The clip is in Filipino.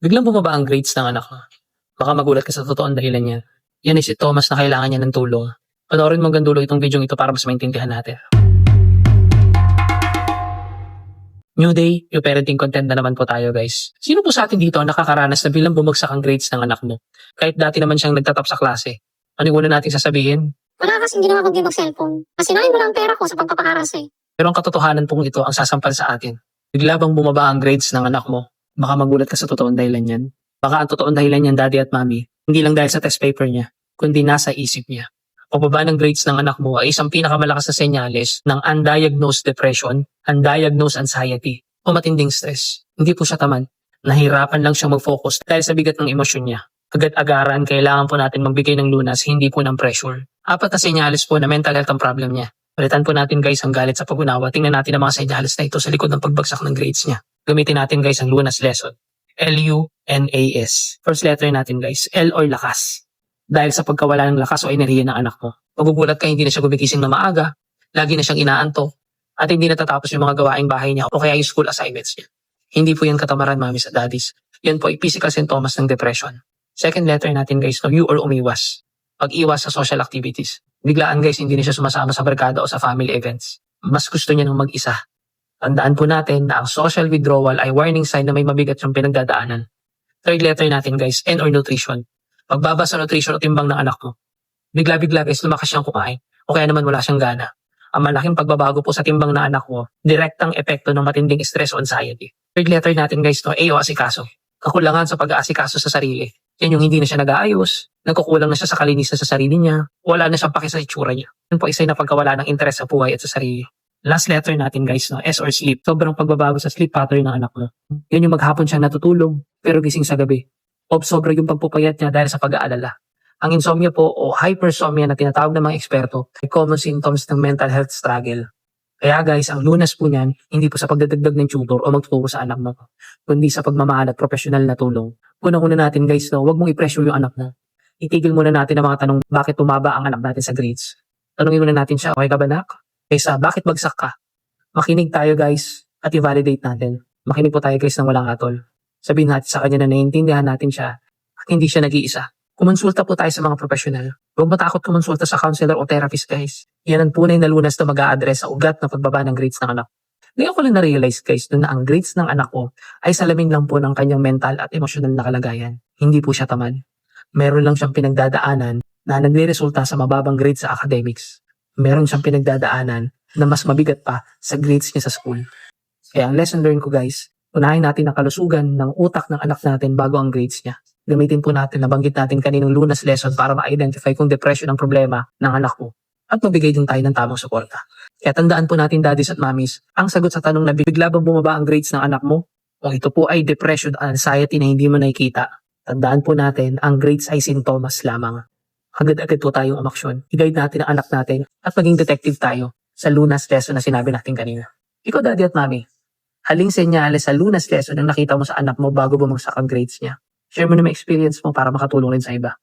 Biglang bumaba ang grades ng anak mo. Baka magulat ka sa totoong dahilan niya. Yan ay si Thomas na kailangan niya ng tulong. Panoorin mo hanggang dulo itong video ito para mas maintindihan natin. New day, new parenting content na naman po tayo guys. Sino po sa atin dito ang nakakaranas na bilang bumagsak ang grades ng anak mo? Kahit dati naman siyang nagtatap sa klase. Ano yung una natin sasabihin? Wala kasing ginawa kong mag-cellphone. Kasinahin mo lang ang pera ko sa pagpapakaras eh. Pero ang katotohanan pong ito ang sasampal sa atin. Bigla bang bumaba ang grades ng anak mo? Baka magulat ka sa totoong dahilan niyan. Baka ang totoong dahilan niyan, daddy at mommy, hindi lang dahil sa test paper niya, kundi nasa isip niya. Pababa ng grades ng anak mo ay isang pinakamalakas na senyales ng undiagnosed depression, undiagnosed anxiety, o matinding stress. Hindi po siya tamad. Nahirapan lang siyang mag-focus dahil sa bigat ng emosyon niya. Agad-agaran, kailangan po natin magbigay ng lunas, hindi po ng pressure. 4 na senyales po na mental health ang problem niya. Palitan po natin guys ang galit sa pag-unawa. Tingnan natin ang mga senyales na ito sa likod ng pagbagsak ng grades niya. Gamitin natin guys ang lunas lesson. L-U-N-A-S. First letter natin guys, L or lakas. Dahil sa pagkawala ng lakas o enerhiya ng anak mo. Magugulat ka, hindi na siya gumigising na maaga, lagi na siyang inaantok, at hindi natatapos yung mga gawaing bahay niya o kaya yung school assignments niya. Hindi po yan katamaran, mommies at daddies. Yan po ay physical symptoms ng depression. Second letter natin guys, no, U or umiwas. Pag-iwas sa social activities. Biglaan guys, hindi na siya sumasama sa barkada o sa family events. Mas gusto niya nung mag-isa. Tandaan po natin na ang social withdrawal ay warning sign na may mabigat yung pinagdadaanan. Third letter natin guys, N or nutrition. Pagbaba sa nutrition o timbang ng anak mo. Bigla-bigla guys, lumakas siyang kumain. O kaya naman wala siyang gana. Ang malaking pagbabago po sa timbang ng anak mo, direktang epekto ng matinding stress o anxiety. Third letter natin guys, no, A o asikaso. Kakulangan sa pag-aasikaso sa sarili. Yan yung hindi na siya nag-aayos, nagkukulang na siya sa kalinisan sa sarili niya, wala na siyang paki sa itsura niya. Yan po isa na pagkawala ng interes sa buhay at sa sarili. Last letter natin guys, no, S or sleep. Sobrang pagbabago sa sleep pattern ng anak mo. Yan yung maghapon siya natutulog, pero gising sa gabi. O sobra yung pagpupayat niya dahil sa pag-aalala. Ang insomnia po o hypersomnia na tinatawag ng mga eksperto ay common symptoms ng mental health struggle. Kaya guys, ang lunas po niyan, hindi po sa pagdadagdag ng tutor o magtuturo sa anak mo, kundi sa pagmamahal at professional na tulong. Unang-una natin guys, no, huwag mong i-pressure yung anak mo. Itigil muna natin ang mga tanong, bakit tumaba ang anak natin sa grades? Tanungin muna natin siya, okay ka ba nak? Kaysa, bakit bagsak ka? Makinig tayo guys at i-validate natin. Makinig po tayo guys ng walang atol. Sabihin natin sa kanya na naiintindihan natin siya at hindi siya nag-iisa. Kumonsulta po tayo sa mga profesional. Huwag matakot kumonsulta sa counselor o therapist guys. Yan ang tunay na lunas na mag-a-address sa ugat na pagbaba ng grades ng anak. Ngayon ko lang na-realize guys na ang grades ng anak ko ay salamin lang po ng kanyang mental at emosyonal na kalagayan. Hindi po siya tamad. Meron lang siyang pinagdadaanan na nagre-resulta sa mababang grades sa academics. Meron siyang pinagdadaanan na mas mabigat pa sa grades niya sa school. Kaya ang lesson learned ko guys, unahin natin ang kalusugan ng utak ng anak natin bago ang grades niya. Gamitin po natin, nabanggit natin kaninong lunas lesson para ma-identify kung depression ang problema ng anak mo. At mabigay din tayo ng tamang suporta. Kaya tandaan po natin daddies at mommies, ang sagot sa tanong na bigla bang bumaba ang grades ng anak mo, kung ito po ay depression at anxiety na hindi mo nakikita, tandaan po natin, ang grades ay sintomas lamang. Agad-agad po tayong umaksyon. I-guide natin ang anak natin at maging detective tayo sa lunas lesson na sinabi natin kanina. Ikaw daddy at mommy, haling senyales sa lunas lesson ang nakita mo sa anak mo bago bumagsak ang grades niya. Share mo na may experience mo para makatulong rin sa iba.